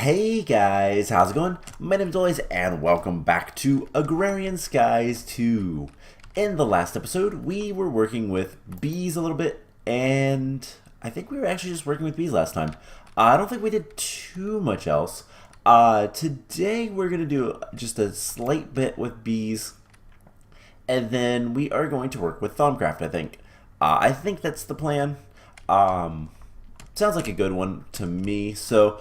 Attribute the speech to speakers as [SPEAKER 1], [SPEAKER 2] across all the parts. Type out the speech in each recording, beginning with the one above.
[SPEAKER 1] Hey guys, how's it going? My name is Lois and welcome back to Agrarian Skies 2. In the last episode, we were working with bees a little bit, and I think we were actually just working with bees last time. I don't think we did too much else. Today we're going to do just a slight bit with bees, and then we are going to work with Thaumcraft, I think. I think that's the plan. Sounds like a good one to me, so...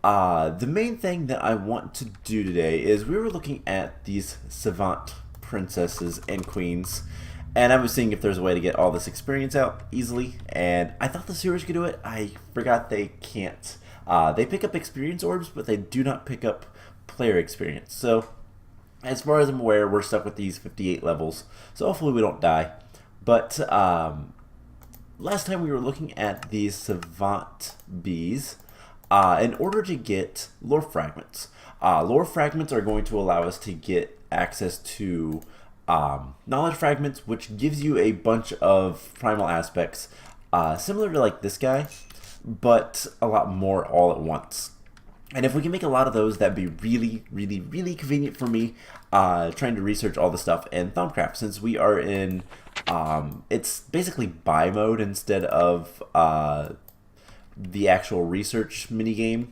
[SPEAKER 1] the main thing that I want to do today is we were looking at these savant princesses and queens, and I was seeing if there's a way to get all this experience out easily, and I thought the sewers could do it. I forgot they can't. They pick up experience orbs, but they do not pick up player experience. So, as far as I'm aware, we're stuck with these 58 levels, so hopefully we don't die. But, last time we were looking at these savant bees. In order to get lore fragments. Lore fragments are going to allow us to get access to knowledge fragments, which gives you a bunch of primal aspects, similar to like this guy, but a lot more all at once. And if we can make a lot of those, that'd be really convenient for me, trying to research all the stuff in Thaumcraft, since we are in, it's basically buy mode instead of, the actual research minigame.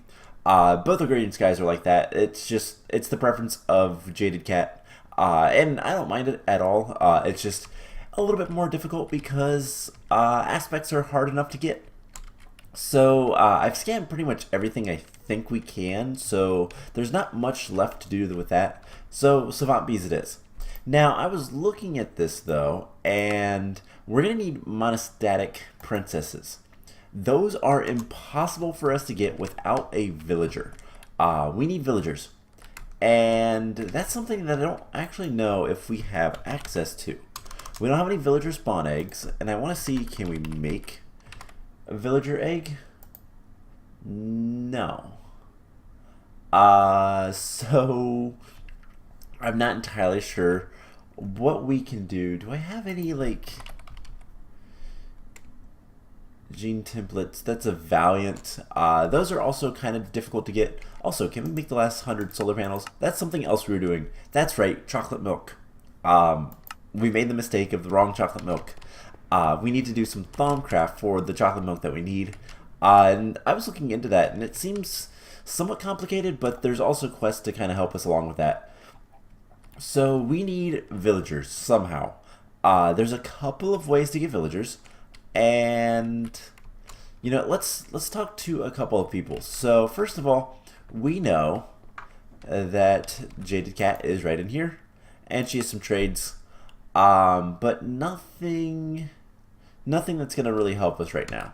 [SPEAKER 1] Both Agrarian Skies are like that. It's the preference of Jaded Cat. And I don't mind it at all. It's just a little bit more difficult because aspects are hard enough to get. So I've scanned pretty much everything I think we can, so there's not much left to do with that. So Savant Bees it is. Now, I was looking at this though, and we're going to need monostatic princesses. Those are impossible for us to get without a villager. We need villagers. And that's something that I don't actually know if we have access to. We don't have any villager spawn eggs, and I want to see, can we make a villager egg? No. So I'm not entirely sure what we can do. Do I have any, like... Gene templates? That's a Valiant. Those are also kind of difficult to get. Also, can we make the last 100 solar panels? That's something else we were doing. That's right, chocolate milk. We made the mistake of the wrong chocolate milk. We need to do some Thaumcraft for the chocolate milk that we need. And I was looking into that, and it seems somewhat complicated, but there's also quests to kind of help us along with that. So we need villagers somehow. There's a couple of ways to get villagers. And, you know, let's talk to a couple of people. So, first of all, we know that Jaded Cat is right in here, and she has some trades, but nothing that's going to really help us right now.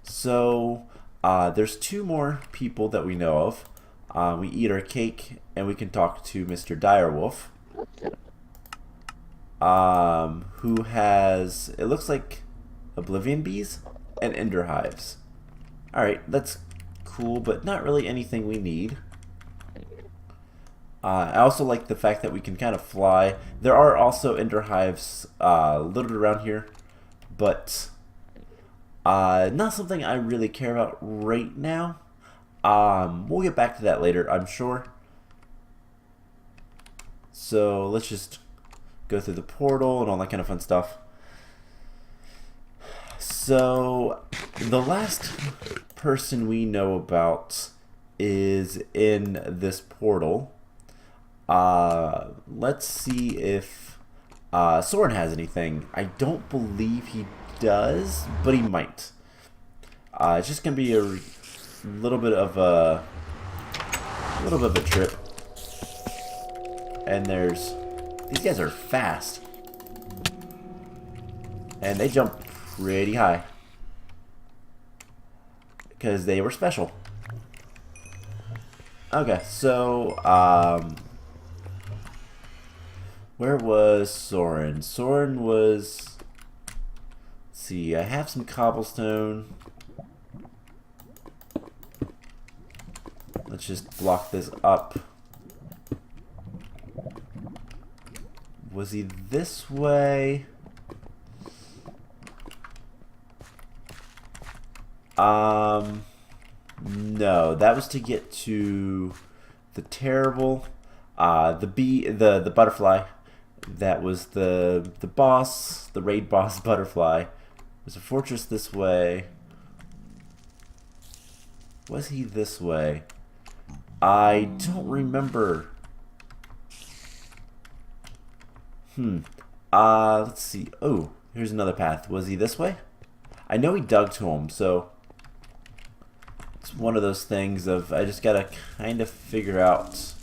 [SPEAKER 1] So, there's two more people that we know of. We eat our cake, and we can talk to Mr. Direwolf, who has, it looks like, Oblivion bees and ender hives. Alright, that's cool, but not really anything we need. I also like the fact that we can kind of fly. There are also ender hives littered around here, but not something I really care about right now. We'll get back to that later, I'm sure. So let's just go through the portal and all that kind of fun stuff. So, the last person we know about is in this portal. Let's see if Soren has anything. I don't believe he does, but he might. It's just gonna be a little bit of a trip. And these guys are fast, and they jump pretty high because they were special. Okay, so where was Soren? Soren was, let's see, I have some cobblestone. Let's just block this up. Was he this way? No, that was to get to the terrible, the bee, the butterfly. That was the boss, the raid boss butterfly. There's a fortress this way. Was he this way? I don't remember. Let's see. Oh, here's another path. Was he this way? I know he dug to him, so it's one of those things of I just gotta kind of figure out.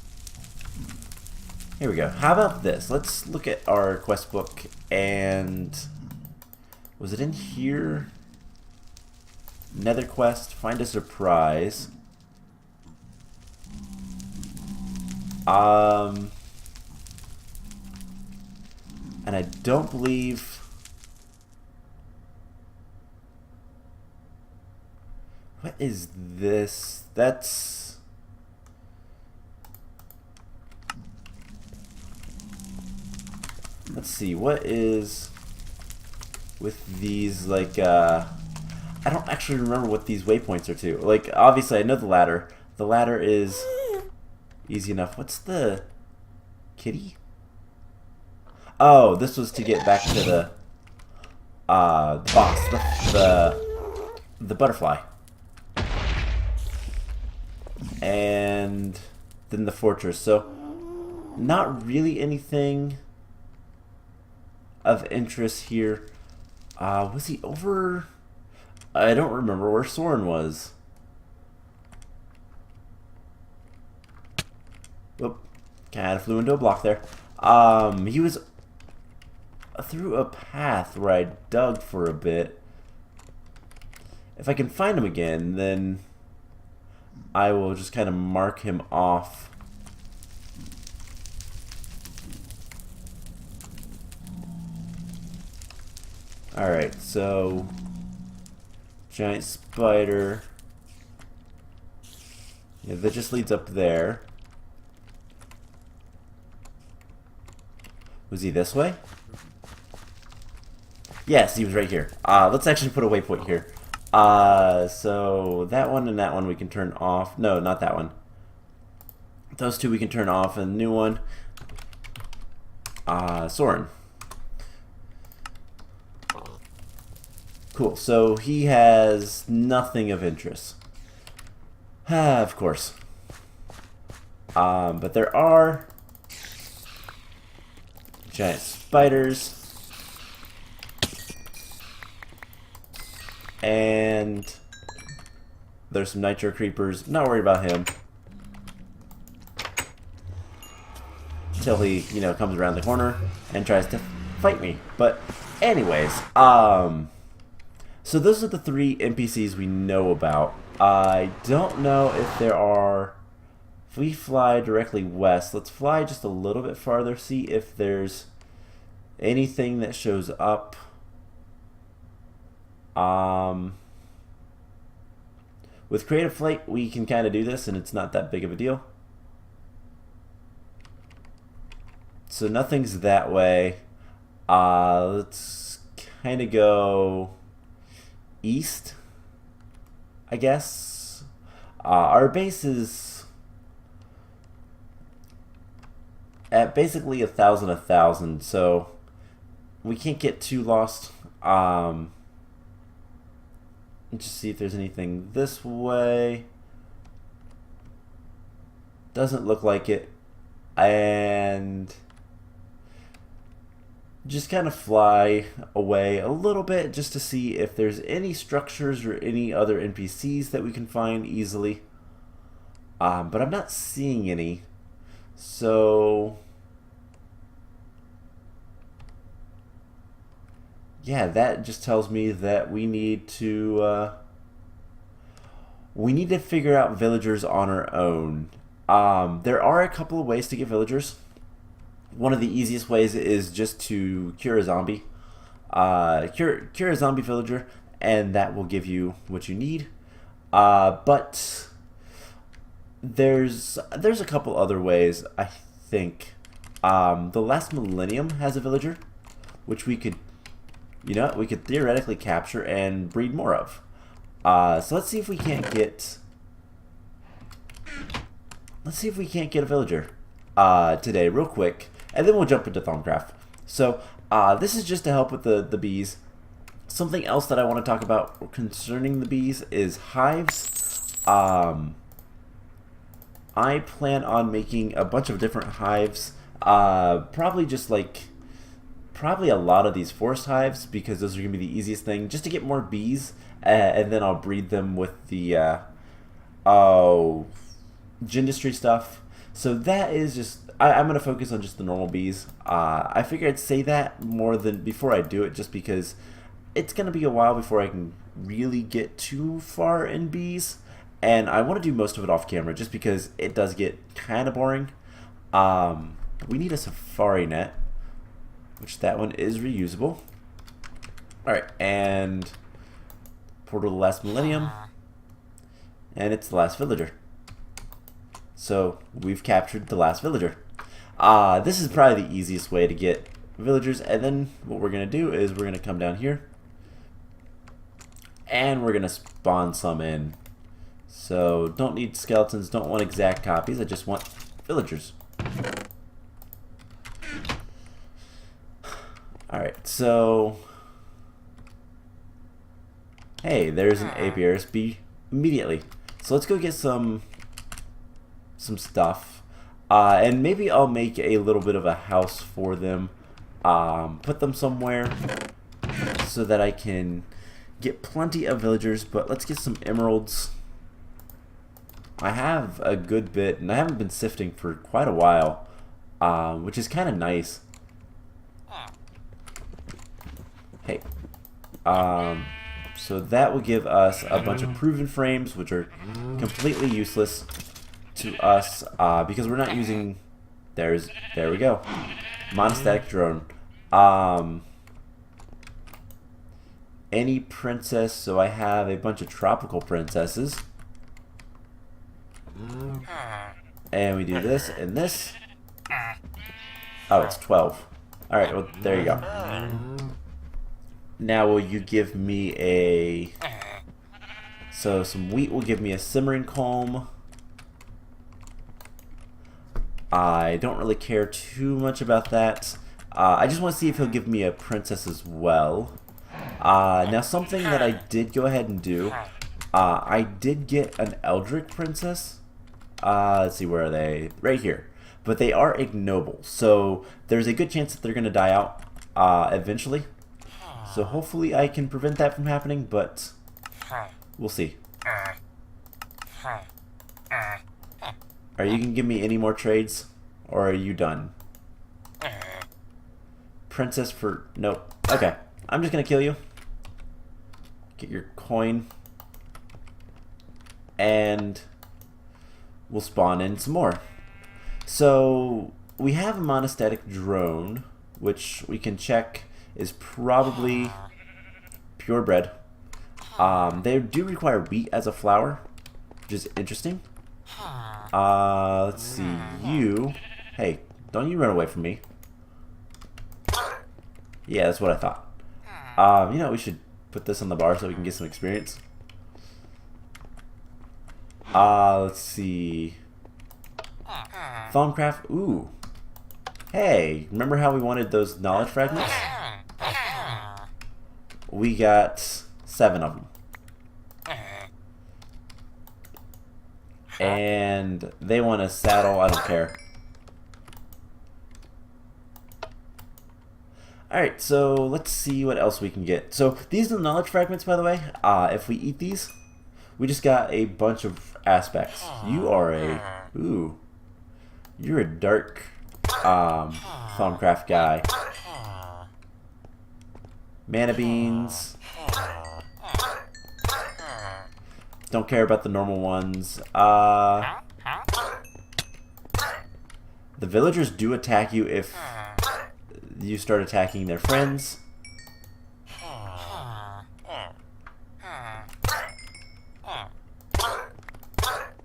[SPEAKER 1] Here we go. How about this? Let's look at our quest book, and was it in here? Nether quest, find a surprise. And I don't believe. What is this? That's. Let's see, what is with these, like, I don't actually remember what these waypoints are to. Like, obviously I know the ladder. The ladder is easy enough. What's the kitty? Oh, this was to get back to the boss, the butterfly. And then the fortress. So, not really anything of interest here. Was he over? I don't remember where Soren was. Whoop. Kind of flew into a block there. He was through a path where I dug for a bit. If I can find him again, then I will just kind of mark him off. Alright, so giant spider. Yeah, that just leads up there. Was he this way? Yes, he was right here. Let's actually put a waypoint here. So that one and that one we can turn off. No, not that one. Those two we can turn off, and the new one. Soren. Cool, so he has nothing of interest. Of course. But there are giant spiders. And there's some nitro creepers. Not worried about him. Until he, comes around the corner and tries to fight me. But anyways, so those are the 3 NPCs we know about. I don't know if there are. If we fly directly west, let's fly just a little bit farther, see if there's anything that shows up. With Creative Flight, we can kind of do this, and it's not that big of a deal. So nothing's that way. Let's kind of go east, I guess. Our base is at basically 1,000, so we can't get too lost. Let's just see if there's anything this way. Doesn't look like it. And just kind of fly away a little bit just to see if there's any structures or any other NPCs that we can find easily. But I'm not seeing any. So yeah, that just tells me that we need to figure out villagers on our own. There are a couple of ways to get villagers. One of the easiest ways is just to cure a zombie. Cure a zombie villager, and that will give you what you need. But there's a couple other ways, I think. The last millennium has a villager, which we could theoretically capture and breed more of. So let's see if we can't get let's see if we can't get a villager today real quick, and then we'll jump into Thaumcraft. So this is just to help with the bees. Something else that I want to talk about concerning the bees is hives. I plan on making a bunch of different hives, probably a lot of these forest hives, because those are going to be the easiest thing, just to get more bees, and then I'll breed them with the Gindustry stuff. So that is just, I'm going to focus on just the normal bees. I figure I'd say that more than before I do it, just because it's going to be a while before I can really get too far in bees. And I want to do most of it off camera, just because it does get kind of boring. We need a safari net, which that one is reusable. Alright, and portal to the last millennium. And it's the last villager. So we've captured the last villager. This is probably the easiest way to get villagers. And then what we're going to do is we're going to come down here. And we're going to spawn some in. So don't need skeletons, don't want exact copies, I just want villagers. Alright, so hey, there's an apiarist bee immediately. So let's go get some stuff. And maybe I'll make a little bit of a house for them. Put them somewhere so that I can get plenty of villagers, but let's get some emeralds. I have a good bit, and I haven't been sifting for quite a while, which is kind of nice. Hey, so that will give us a bunch of proven frames, which are completely useless to us because we're not using. There we go, monostatic drone. Any princess, so I have a bunch of tropical princesses. And we do this and this. Oh, it's 12. Alright, well, there you go. Now will you give me a... So some wheat will give me a simmering comb. I don't really care too much about that. I just want to see if he'll give me a princess as well. Now something that I did go ahead and do, I did get an Eldritch princess. Let's see, where are they? Right here. But they are ignoble, so there's a good chance that they're going to die out eventually. So hopefully I can prevent that from happening, but we'll see. Are you going to give me any more trades, or are you done? Princess for... Nope. Okay. I'm just going to kill you. Get your coin. And we'll spawn in some more. So we have a monostatic drone, which we can check is probably purebred. They do require wheat as a flour, which is interesting. Let's see, you... Hey, don't you run away from me. Yeah, that's what I thought. You know, we should put this on the bar so we can get some experience. Let's see. Thaumcraft. Ooh. Hey, remember how we wanted those knowledge fragments? We got 7 of them. And they want a saddle. I don't care. Alright, so let's see what else we can get. So these are the knowledge fragments, by the way. If we eat these, we just got a bunch of aspects. You are a... Ooh. You're a dark Thaumcraft guy. Mana beans. Don't care about the normal ones. The villagers do attack you if you start attacking their friends.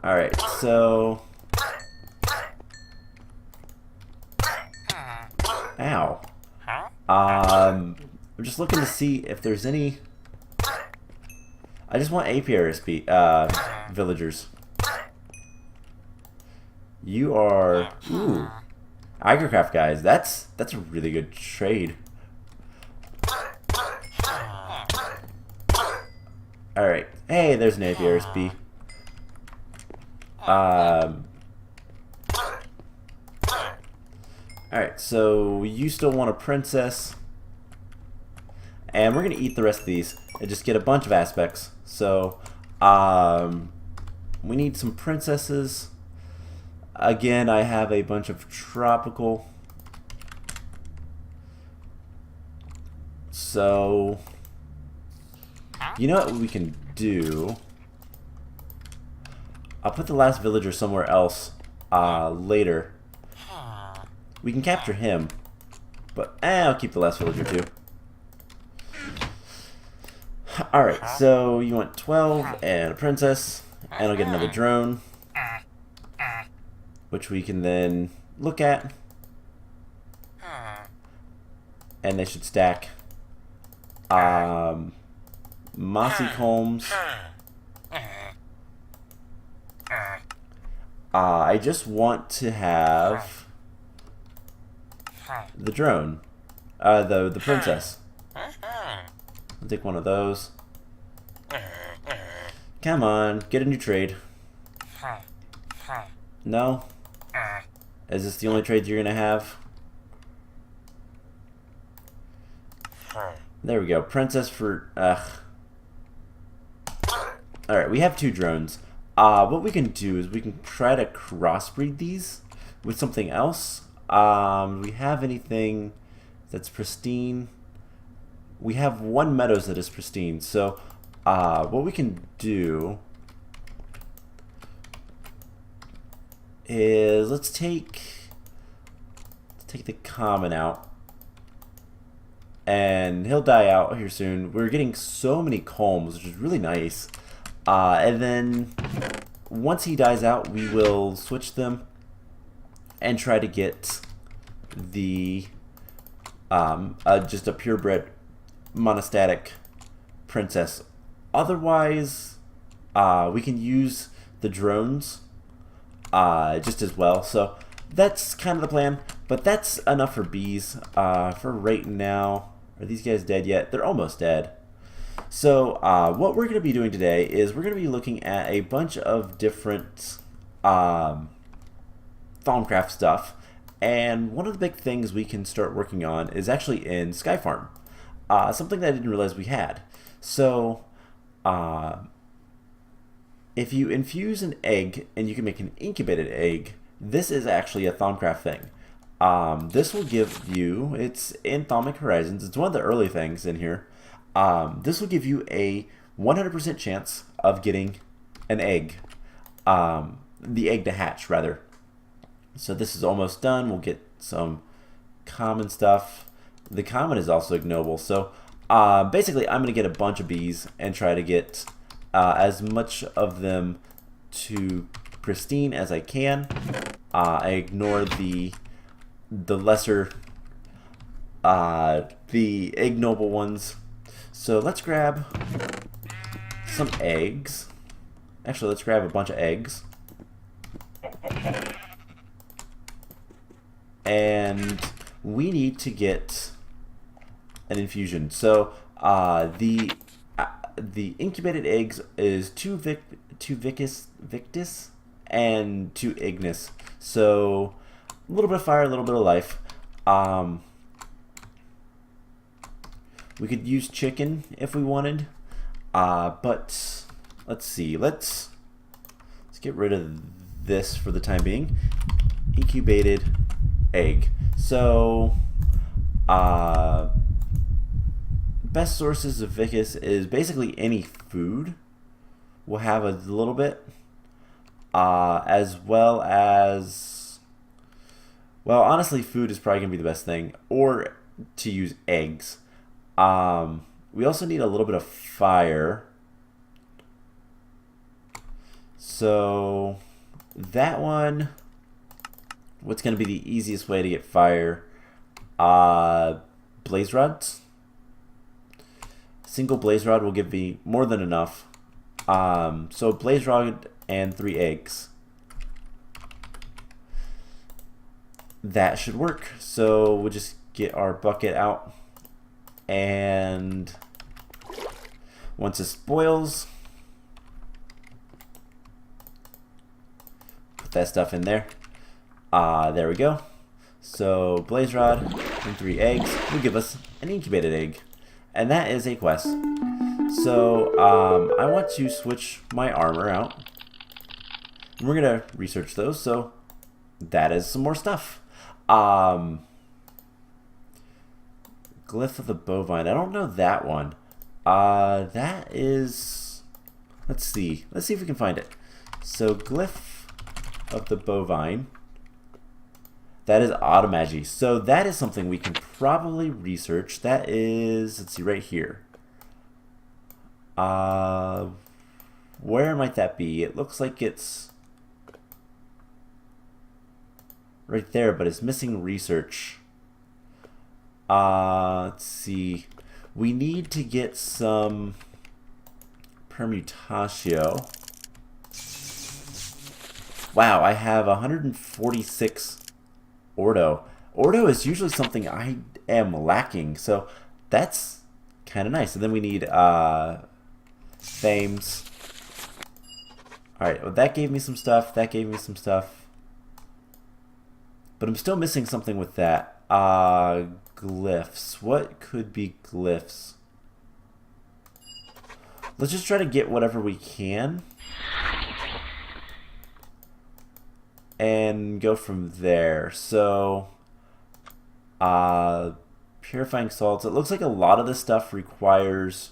[SPEAKER 1] Alright, so... Ow. I'm just looking to see if there's any... I just want apiarist villagers. You are... Ooh. Agricraft guys. That's a really good trade. Alright. Hey, there's an apiarist bee. Alright, so you still want a princess. And we're going to eat the rest of these and just get a bunch of aspects. So, we need some princesses. Again, I have a bunch of tropical. So, you know what we can do? I'll put the last villager somewhere else later. We can capture him, but I'll keep the last villager too. Alright, so you want 12 and a princess, and I'll get another drone, which we can then look at, and they should stack. Mossy combs. I just want to have the drone, the princess. I'll take one of those. Come on, get a new trade. No? Is this the only trade you're gonna have? There we go. Princess for... Alright, we have 2 drones. What we can do is we can try to crossbreed these with something else. Do we have anything that's pristine? We have 1 meadows that is pristine. So, what we can do is let's take the common out. And he'll die out here soon. We're getting so many combs, which is really nice. And then once he dies out, we will switch them and try to get the just a purebred monostatic princess. Otherwise, we can use the drones just as well. So that's kind of the plan. But that's enough for bees for right now. Are these guys dead yet? They're almost dead. So what we're going to be doing today is we're going to be looking at a bunch of different Thaumcraft stuff. And one of the big things we can start working on is actually in Sky Farm. Something that I didn't realize we had. So if you infuse an egg and you can make an incubated egg, this is actually a Thaumcraft thing. This will give you, it's in Thaumic Horizons, it's one of the early things in here. This will give you a 100% chance of getting an egg, the egg to hatch rather. So this is almost done. We'll get some common stuff. The common is also ignoble. So basically I'm going to get a bunch of bees and try to get as much of them to pristine as I can. I ignore the lesser, the ignoble ones. So let's grab some eggs. Actually, let's grab a bunch of eggs. And we need to get an infusion. So the incubated eggs is 2 Victus and 2 Ignis. So a little bit of fire, a little bit of life. We could use chicken if we wanted, but let's see. Let's get rid of this for the time being. Incubated egg. So, best sources of Vicus is basically any food. We'll have a little bit, as well as, well, honestly, food is probably gonna be the best thing, or to use eggs. We also need a little bit of fire. So that one, what's going to be the easiest way to get fire? Blaze rods. Single blaze rod will give me more than enough. So blaze rod and 3 eggs. that should work. So we'll just get our bucket out, and once this boils, put that stuff in there. There we go. So blaze rod and 3 eggs will give us an incubated egg, and that is a quest. So I want to switch my armor out. We're gonna research those, so that is some more stuff. Glyph of the bovine. I don't know that one. That is, let's see if we can find it. So glyph of the bovine. That is automagy. So that is something we can probably research. That is, let's see, right here. Where might that be? It looks like it's right there, but it's missing research. Let's see. We need to get some permutatio. Wow, I have 146 ordo. Ordo is usually something I am lacking, so that's kind of nice. And then we need Thames. Alright, well, that gave me some stuff. That gave me some stuff. But I'm still missing something with that. Glyphs. What could be glyphs? Let's just try to get whatever we can. And go from there. So, purifying salts. It looks like a lot of this stuff requires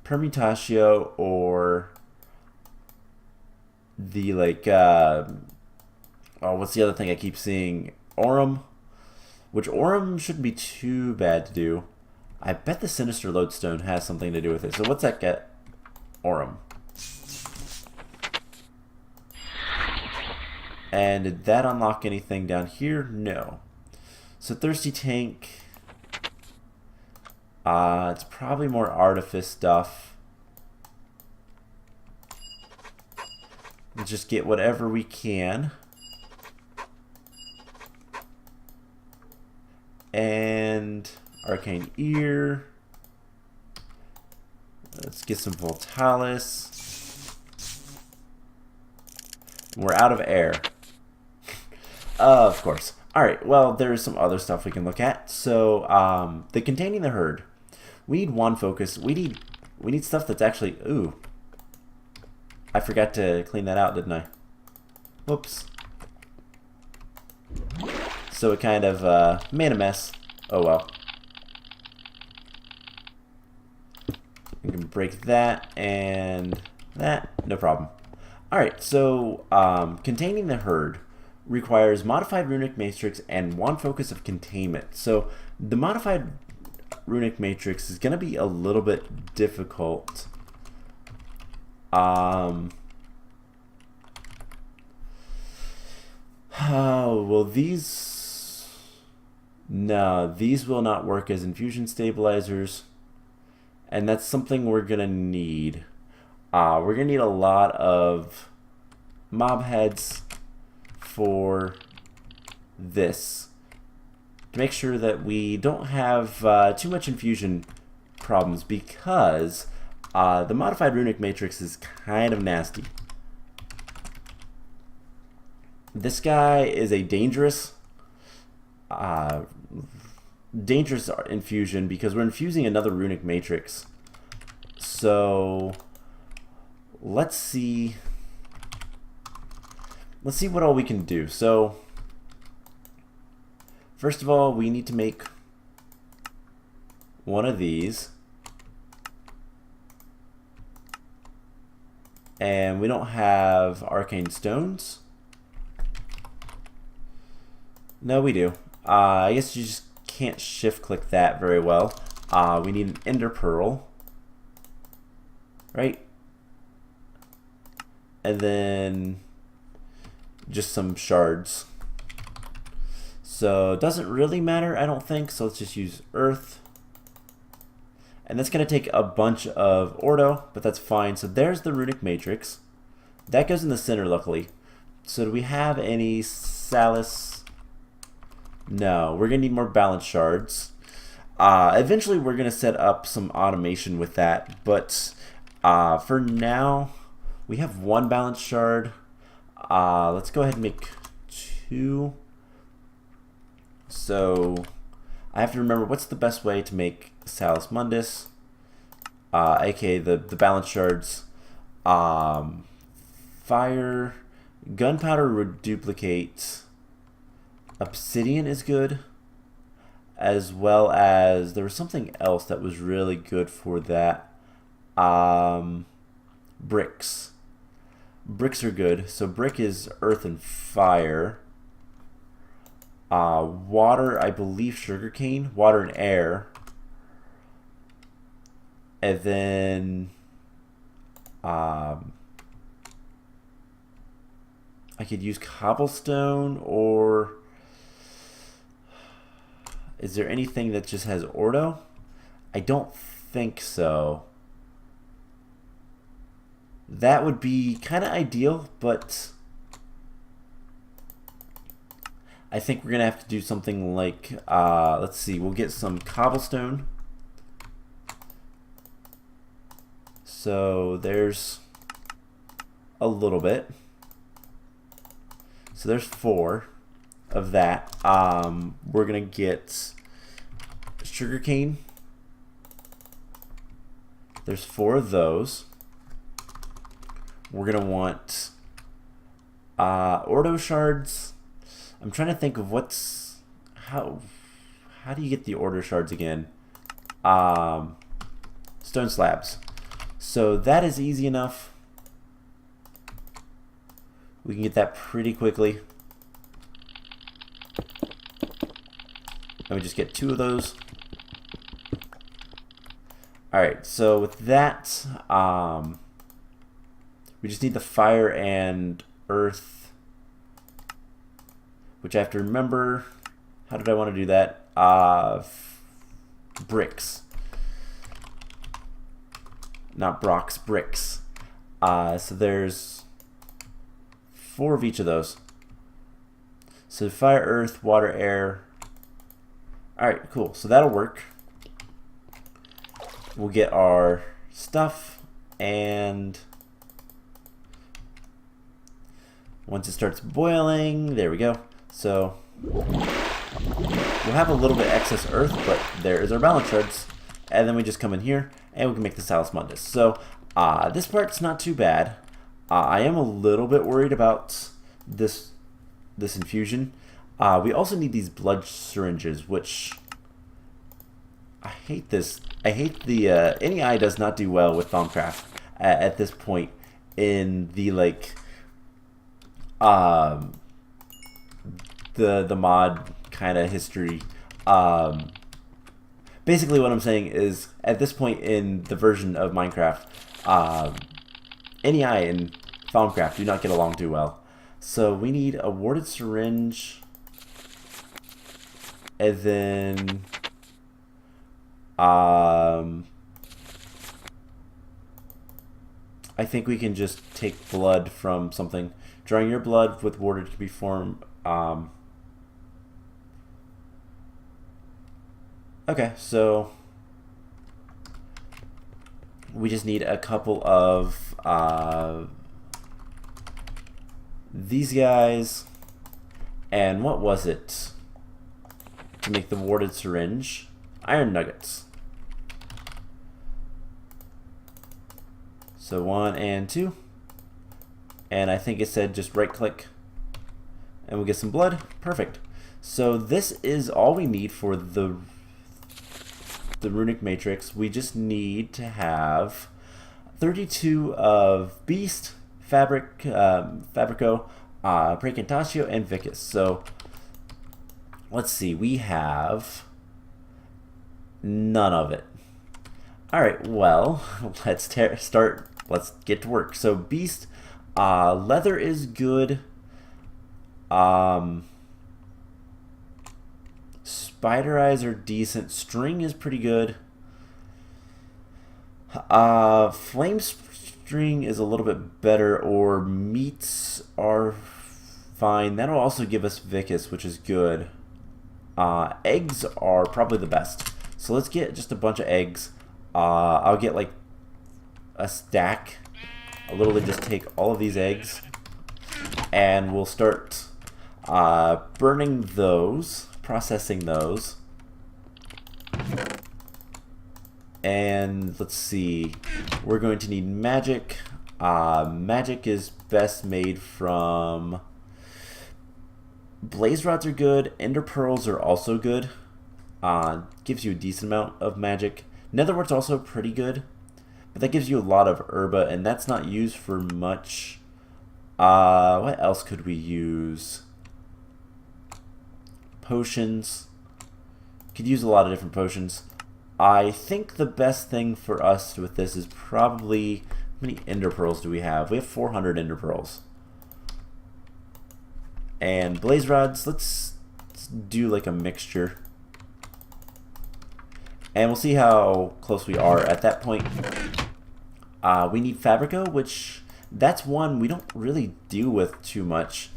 [SPEAKER 1] permutatio or the, like, oh, what's the other thing I keep seeing? Aurum. Which Aurum shouldn't be too bad to do. I bet the Sinister Lodestone has something to do with it. So what's that get? Aurum. And did that unlock anything down here? No. So Thirsty Tank. It's probably more artifice stuff. We'll just get whatever we can. And Arcane Ear. Let's get some Voltalis. We're out of air. Of course. Alright, well, there's some other stuff we can look at. So, the Containing the Herd. We need one focus. We need stuff that's actually... Ooh. I forgot to clean that out, didn't I? Whoops. So it kind of made a mess. Oh well. We can break that and that. No problem. Alright, so Containing the Herd requires modified runic matrix and one focus of containment. So the modified runic matrix is going to be a little bit difficult. Oh, well, these... No, these will not work as infusion stabilizers. And that's something we're going to need. We're going to need a lot of mob heads for this to make sure that we don't have too much infusion problems, because the modified runic matrix is kind of nasty. This guy is a dangerous infusion because we're infusing another runic matrix. So let's see what all we can do. So first of all, we need to make one of these. And we don't have arcane stones. No, we do. I guess you just can't shift click that very well. We need an ender pearl. Right? And then just some shards. So it doesn't really matter, I don't think. So let's just use earth. And that's going to take a bunch of ordo, but that's fine. So there's the runic matrix. That goes in the center, luckily. So do we have any Salus No, we're gonna need more balance shards. Eventually, we're gonna set up some automation with that, but for now, we have one balance shard. Let's go ahead and make 2. So I have to remember what's the best way to make Salus Mundus, aka the balance shards. Fire, gunpowder would duplicate. Obsidian is good, as well as there was something else that was really good for that. Bricks. Bricks are good. So brick is earth and fire. Water, I believe sugarcane. Water and air. And then I could use cobblestone, or is there anything that just has ordo? I don't think so. That would be kind of ideal, but I think we're going to have to do something like, let's see, we'll get some cobblestone. So there's a little bit. So there's 4 of that. We're going to get sugarcane. There's 4 of those. We're going to want ordo shards. I'm trying to think of how do you get the ordo shards again? Stone slabs. So that is easy enough. We can get that pretty quickly. And we just get 2 of those. Alright, so with that, we just need the fire and earth, which I have to remember. How did I want to do that? Bricks. Not brocks, bricks. So there's 4 of each of those. So fire, earth, water, air. Alright, cool. So that'll work. We'll get our stuff, and once it starts boiling, there we go. So we'll have a little bit excess earth, but there is our balance shards. And then we just come in here, and we can make the Salus Mundus. So this part's not too bad. I am a little bit worried about this infusion. We also need these blood syringes, which I hate this. I hate the NEI does not do well with Thaumcraft at this point in the the mod kind of history. Basically what I'm saying is, at this point in the version of Minecraft, NEI and Thaumcraft do not get along too well. So we need a warded syringe, and then I think we can just take blood from something. Drawing your blood with warded can be formed. Okay, so we just need a couple of these guys, and what was it to make the warded syringe? Iron nuggets. So 1 and 2, and I think it said just right click and we'll get some blood. Perfect. So this is all we need for the runic matrix. We just need to have 32 of beast, fabrico, precantatio, and vicus. So let's see, we have none of it. Alright, well, let's get to work. So beast, leather is good. Spider eyes are decent. String is pretty good. Flame string is a little bit better, or meats are fine. That'll also give us vicus, which is good. Eggs are probably the best. So let's get just a bunch of eggs. I'll get like a stack. I'll literally just take all of these eggs and we'll start burning those, processing those. And let's see, we're going to need magic. Magic is best made from blaze rods are good. Ender pearls are also good. Gives you a decent amount of magic. Netherwart's also pretty good, but that gives you a lot of herba, and that's not used for much. What else could we use? Potions. Could use a lot of different potions. I think the best thing for us with this is probably, how many ender pearls do we have? We have 400 ender pearls. And blaze rods, let's do like a mixture. And we'll see how close we are at that point. We need Fabrico, which that's one we don't really deal with too much.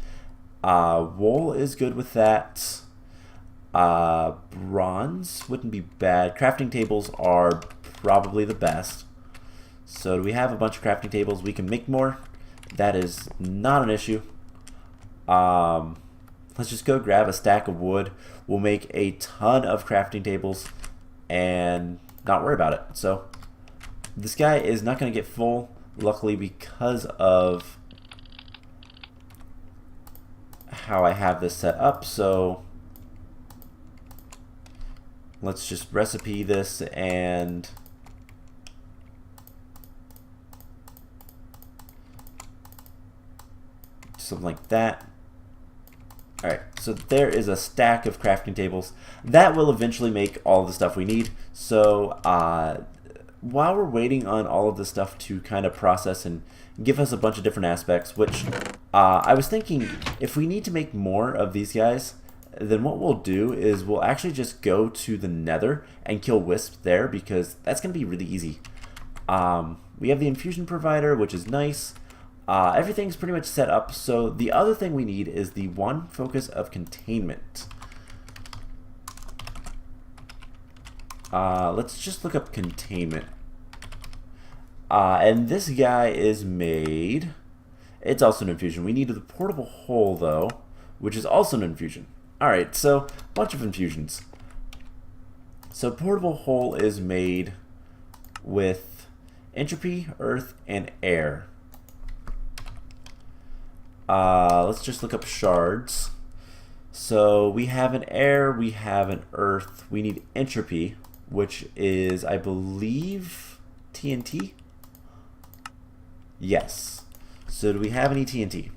[SPEAKER 1] Wool is good with that. Bronze wouldn't be bad. Crafting tables are probably the best. So do we have a bunch of crafting tables? We can make more. That is not an issue. Let's just go grab a stack of wood. We'll make a ton of crafting tables and not worry about it. So this guy is not going to get full, luckily, because of how I have this set up. So let's just recipe this and something like that. Alright, so there is a stack of crafting tables. That will eventually make all the stuff we need. So while we're waiting on all of this stuff to kind of process and give us a bunch of different aspects, which I was thinking if we need to make more of these guys, then what we'll do is we'll actually just go to the nether and kill wisps there, because that's going to be really easy. We have the infusion provider, which is nice. Everything's pretty much set up, so the other thing we need is the one focus of containment. Let's just look up containment. And this guy is made, it's also an infusion. We need the portable hole though, which is also an infusion. Alright, so a bunch of infusions. So portable hole is made with entropy, earth, and air. Let's just look up shards. So we have an air, we have an earth, we need entropy, which is, I believe, TNT? Yes. So do we have any TNT?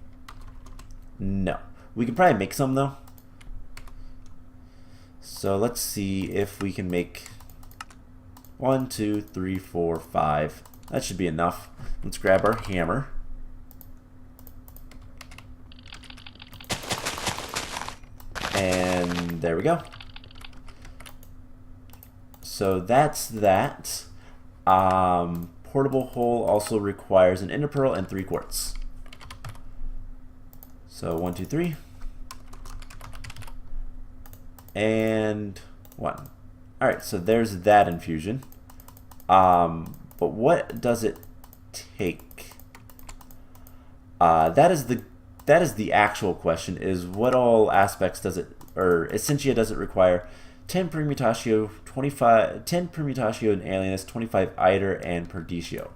[SPEAKER 1] No. We could probably make some though. So let's see if we can make 1, 2, 3, 4, 5. That should be enough. Let's grab our hammer. And there we go. So that's that. Portable hole also requires an ender pearl and 3 quartz. So 1, 2, 3. And 1. Alright, so there's that infusion. But what does it take? That is the actual question, is what all aspects does it, or essentia does it require? 10 permutatio, 10 permutatio and alienus, 25 iter and perdicio.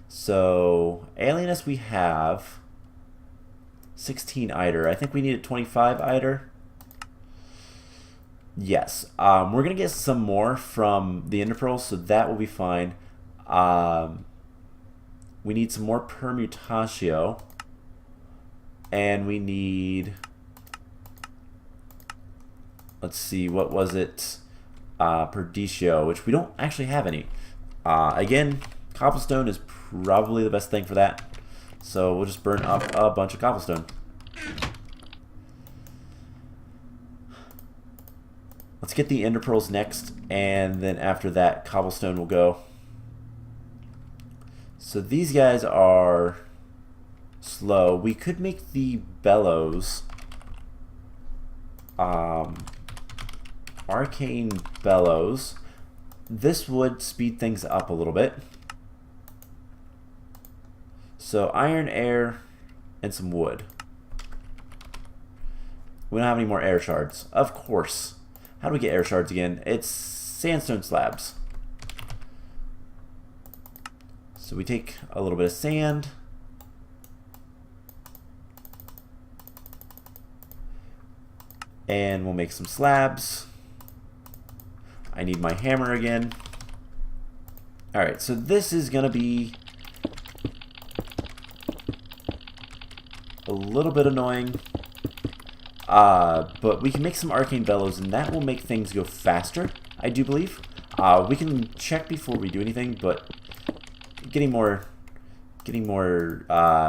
[SPEAKER 1] So alienus we have 16 iter. I think we needed 25 iter. Yes. We're going to get some more from the ender pearls, so that will be fine. We need some more permutatio. And we need, let's see, what was it? Perdicio, which we don't actually have any. Again, cobblestone is probably the best thing for that. So we'll just burn up a bunch of cobblestone. Let's get the ender pearls next, and then after that, cobblestone will go. So these guys are slow. We could make the bellows. arcane bellows. This would speed things up a little bit. So iron, air, and some wood. We don't have any more air shards. Of course. How do we get air shards again? It's sandstone slabs. So we take a little bit of sand. And we'll make some slabs. I need my hammer again. Alright, so this is going to be a little bit annoying. But we can make some arcane bellows, and that will make things go faster, I do believe. We can check before we do anything, but getting more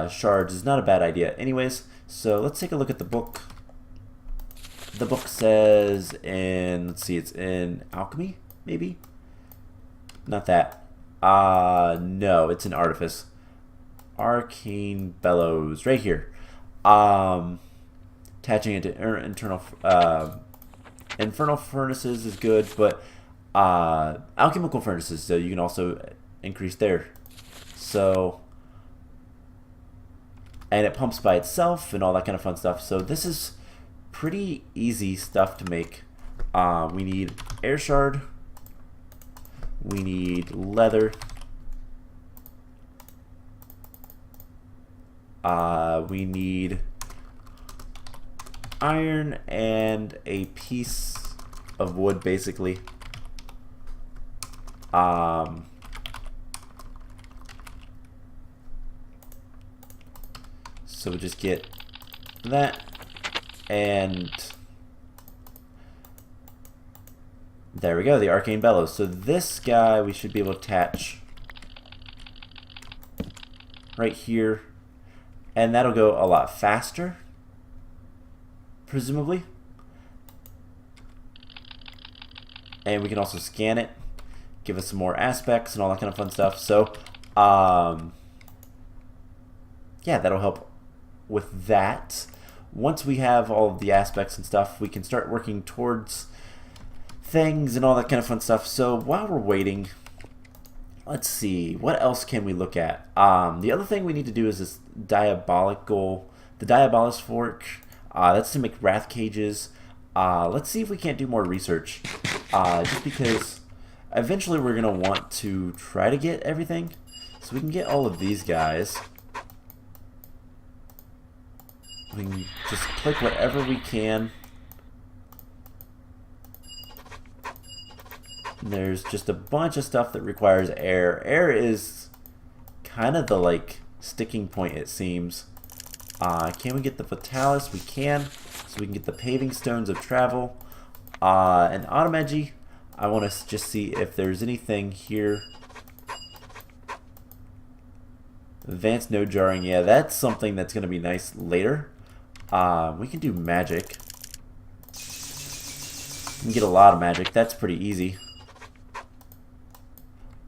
[SPEAKER 1] shards is not a bad idea anyways. So let's take a look at the book. The book says in, let's see, it's in alchemy, maybe? Not that. No, it's in artifice. Arcane bellows, right here. Attaching it to infernal furnaces is good, but alchemical furnaces, so you can also increase there. So, and it pumps by itself and all that kind of fun stuff. So this is pretty easy stuff to make. We need air shard. We need leather. We need iron and a piece of wood, basically. So we just get that, and there we go, the arcane bellows. So this guy we should be able to attach right here, and that'll go a lot faster, presumably. And we can also scan it, give us some more aspects and all that kind of fun stuff. So yeah, that'll help with that. Once we have all of the aspects and stuff, we can start working towards things and all that kind of fun stuff. So while we're waiting, let's see, what else can we look at? The other thing we need to do is this the Diabolus fork. That's to make wrath cages. Let's see if we can't do more research. Just because eventually we're going to want to try to get everything. So we can get all of these guys. We can just click whatever we can. And there's just a bunch of stuff that requires air. Air is kind of the like sticking point, it seems. Can we get the Fatalis? We can. So we can get the paving stones of travel. And Automegy, I want to just see if there's anything here. Advanced node jarring, yeah, that's something that's going to be nice later. We can do magic. We can get a lot of magic. That's pretty easy.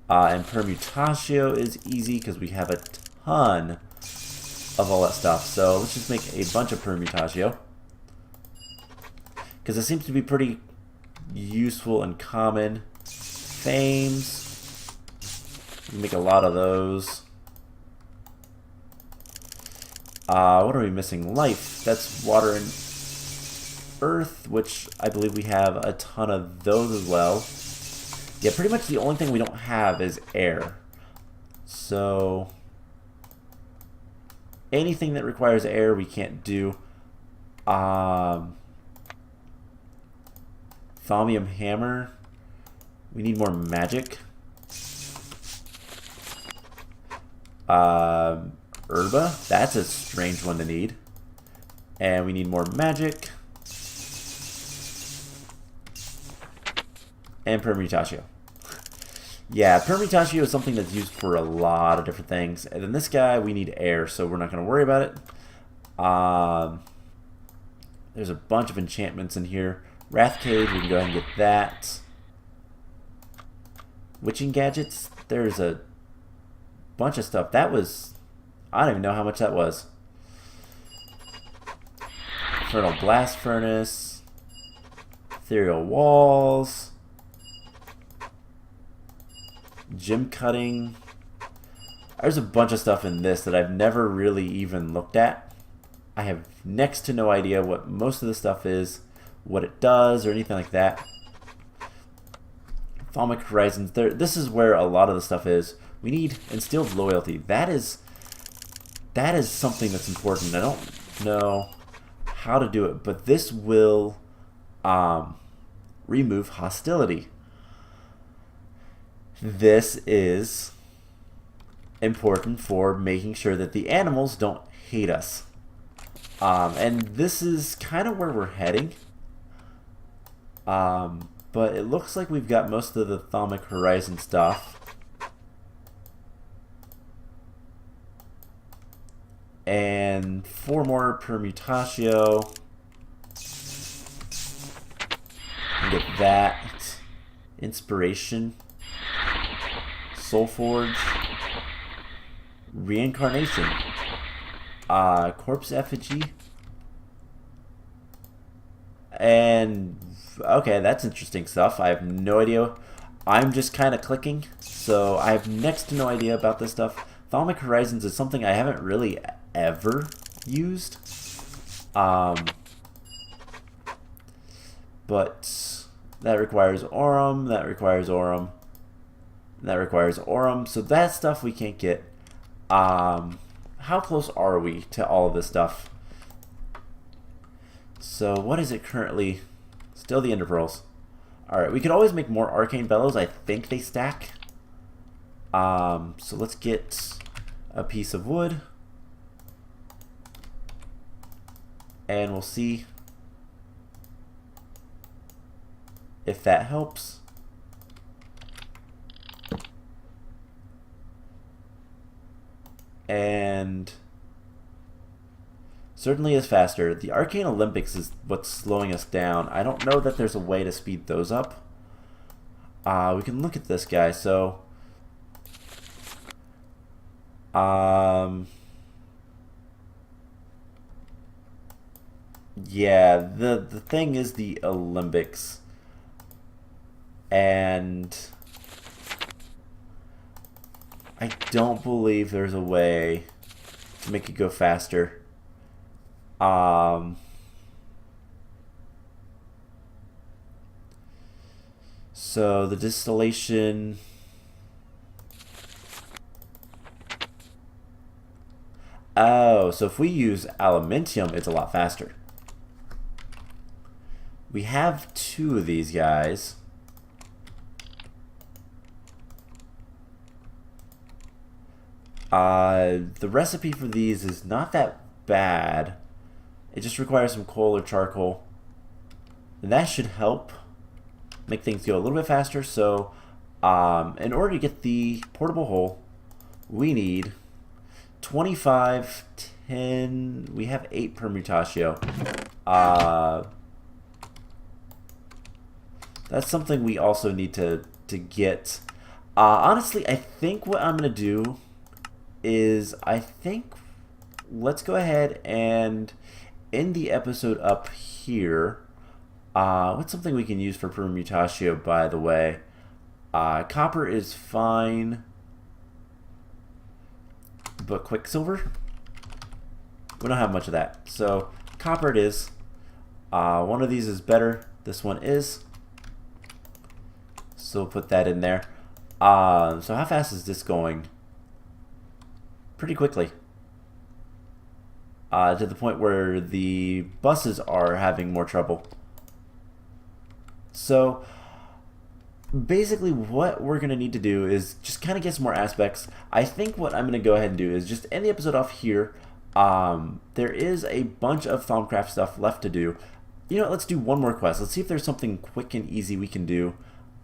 [SPEAKER 1] And permutatio is easy because we have a ton of all that stuff. So let's just make a bunch of permutatio, because it seems to be pretty useful and common. Fames, we can make a lot of those. What are we missing? Life. That's water and earth, which I believe we have a ton of those as well. Yeah, pretty much the only thing we don't have is air. So anything that requires air we can't do. Thaumium hammer. We need more magic. Herba, that's a strange one to need. And we need more magic. And permutatio. Yeah, permutatio is something that's used for a lot of different things. And then this guy, we need air, so we're not going to worry about it. There's a bunch of enchantments in here. Wrath Cage, we can go ahead and get that. Witching gadgets, there's a bunch of stuff. That was, I don't even know how much that was. Infernal Blast Furnace. Ethereal walls. Gem cutting. There's a bunch of stuff in this that I've never really even looked at. I have next to no idea what most of the stuff is, what it does, or anything like that. Thalmic Horizons. This is where a lot of the stuff is. We need instilled loyalty. That is something that's important. I don't know how to do it, but this will remove hostility. This is important for making sure that the animals don't hate us. And this is kind of where we're heading. But it looks like we've got most of the Thalmic Horizon stuff. And 4 more permutatio. Get that. Inspiration. Soulforge. Reincarnation. Corpse effigy. And okay, that's interesting stuff. I have no idea. I'm just kind of clicking, so I have next to no idea about this stuff. Thalmic Horizons is something I haven't really ever used. But that requires Aurum, that requires Aurum, that requires Aurum, so that stuff we can't get. How close are we to all of this stuff? So what is it currently? Still the Ender Pearls. Alright, we could always make more Arcane Bellows. I think they stack. So let's get a piece of wood. And we'll see if that helps. And certainly is faster. The Arcane Olympics is what's slowing us down. I don't know that there's a way to speed those up. We can look at this guy. So yeah, the thing is the Olympics. And I don't believe there's a way to make it go faster. So the distillation. Oh, so if we use aluminium, it's a lot faster. We have 2 of these guys. The recipe for these is not that bad. It just requires some coal or charcoal. And that should help make things go a little bit faster. So, in order to get the portable hole, we need 25, 10, we have 8 permutatio. That's something we also need to get. Honestly, I think what I'm going to do is, let's go ahead and end the episode up here. What's something we can use for permutatio, by the way? Copper is fine. But Quicksilver? We don't have much of that. So, copper it is. One of these is better. This one is. So, we'll put that in there. So, how fast is this going? Pretty quickly. To the point where the buses are having more trouble. So, basically what we're going to need to do is just kind of get some more aspects. I think what I'm going to go ahead and do is just end the episode off here. There is a bunch of Thaumcraft stuff left to do. You know, let's do one more quest. Let's see if there's something quick and easy we can do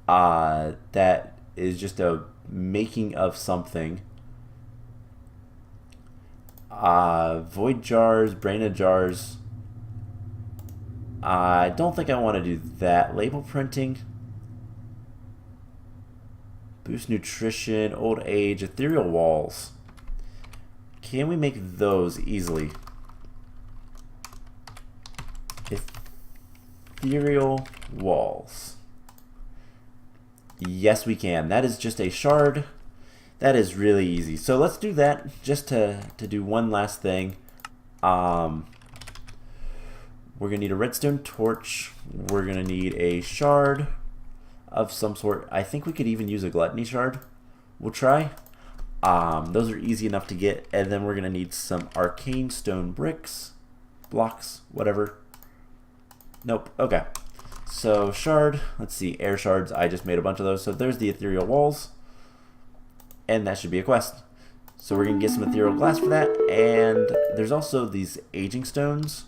[SPEAKER 1] that is just a making of something. Void jars, Braina jars. I don't think I want to do that. Label printing. Boost nutrition, old age, ethereal walls. Can we make those easily? Ethereal walls. Yes, we can. That is just a shard. That is really easy. So let's do that just to do one last thing. We're going to need a redstone torch. We're going to need a shard of some sort. I think we could even use a gluttony shard. We'll try. Those are easy enough to get. And then we're going to need some arcane stone bricks, blocks, whatever. Nope. Okay. So shard, let's see, air shards. I just made a bunch of those. So there's the ethereal walls. And that should be a quest. So we're going to get some ethereal glass for that. And there's also these aging stones.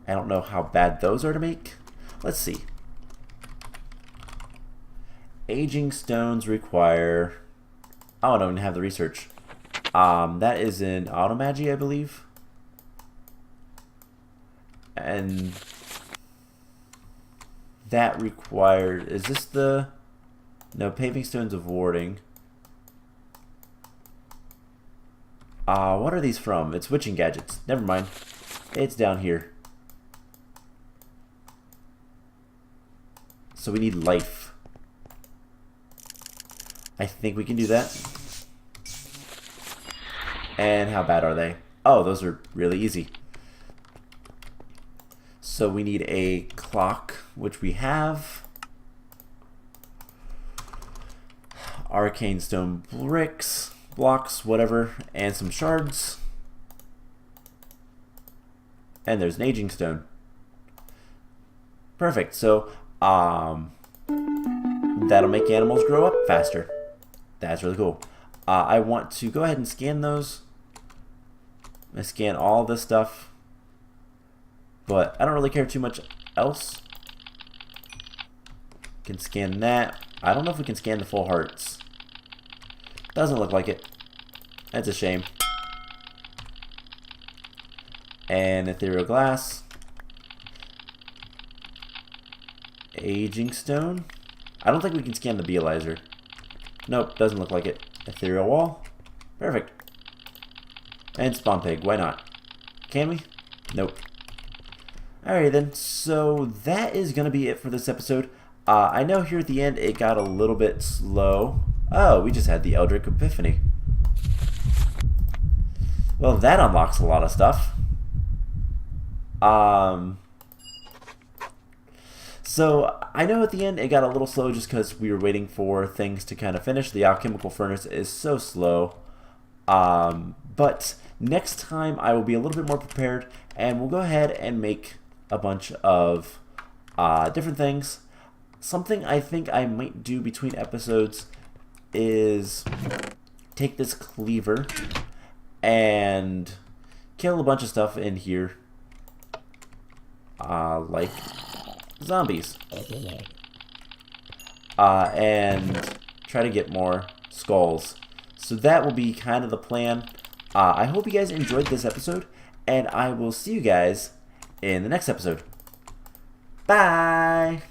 [SPEAKER 1] I don't know how bad those are to make. Let's see. Aging stones require... Oh, I don't even have the research. That is in automagy, I believe. And that required... Is this the... No, paving stones of warding. What are these from? It's witching gadgets. Never mind. It's down here. So we need life. I think we can do that. And how bad are they? Oh, those are really easy. So we need a clock, which we have. Arcane stone bricks, blocks, whatever, and some shards. And there's an aging stone. Perfect. So, that'll make animals grow up faster. That's really cool. I want to go ahead and scan those. I scan all this stuff, but I don't really care too much else. Can scan that. I don't know if we can scan the full hearts. Doesn't look like it. That's a shame. And ethereal glass. Aging stone. I don't think we can scan the Beelizer. Nope, doesn't look like it. Ethereal wall. Perfect. And spawn pig, why not? Can we? Nope. Alright then, so that is going to be it for this episode. I know here at the end it got a little bit slow. Oh, we just had the Eldritch Epiphany. Well, that unlocks a lot of stuff. So, I know at the end it got a little slow just because we were waiting for things to kind of finish. The alchemical furnace is so slow. But next time I will be a little bit more prepared and we'll go ahead and make a bunch of different things. Something I think I might do between episodes is take this cleaver and kill a bunch of stuff in here. Like zombies. And try to get more skulls. So that will be kind of the plan. I hope you guys enjoyed this episode, and I will see you guys in the next episode. Bye!